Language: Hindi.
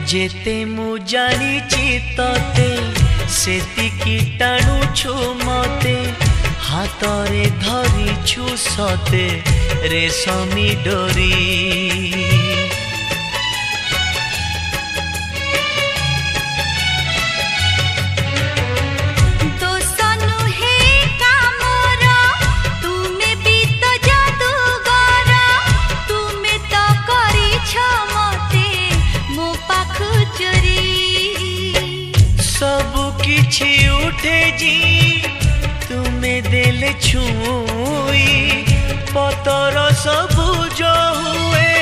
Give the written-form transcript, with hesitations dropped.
जेते मु जानिची तते सेतिकी टाणुछु मते हातरे धरिछु सते रेशमी डोरी। किछि उठे जी तुम्हें देले छुई पतर सबुज हुए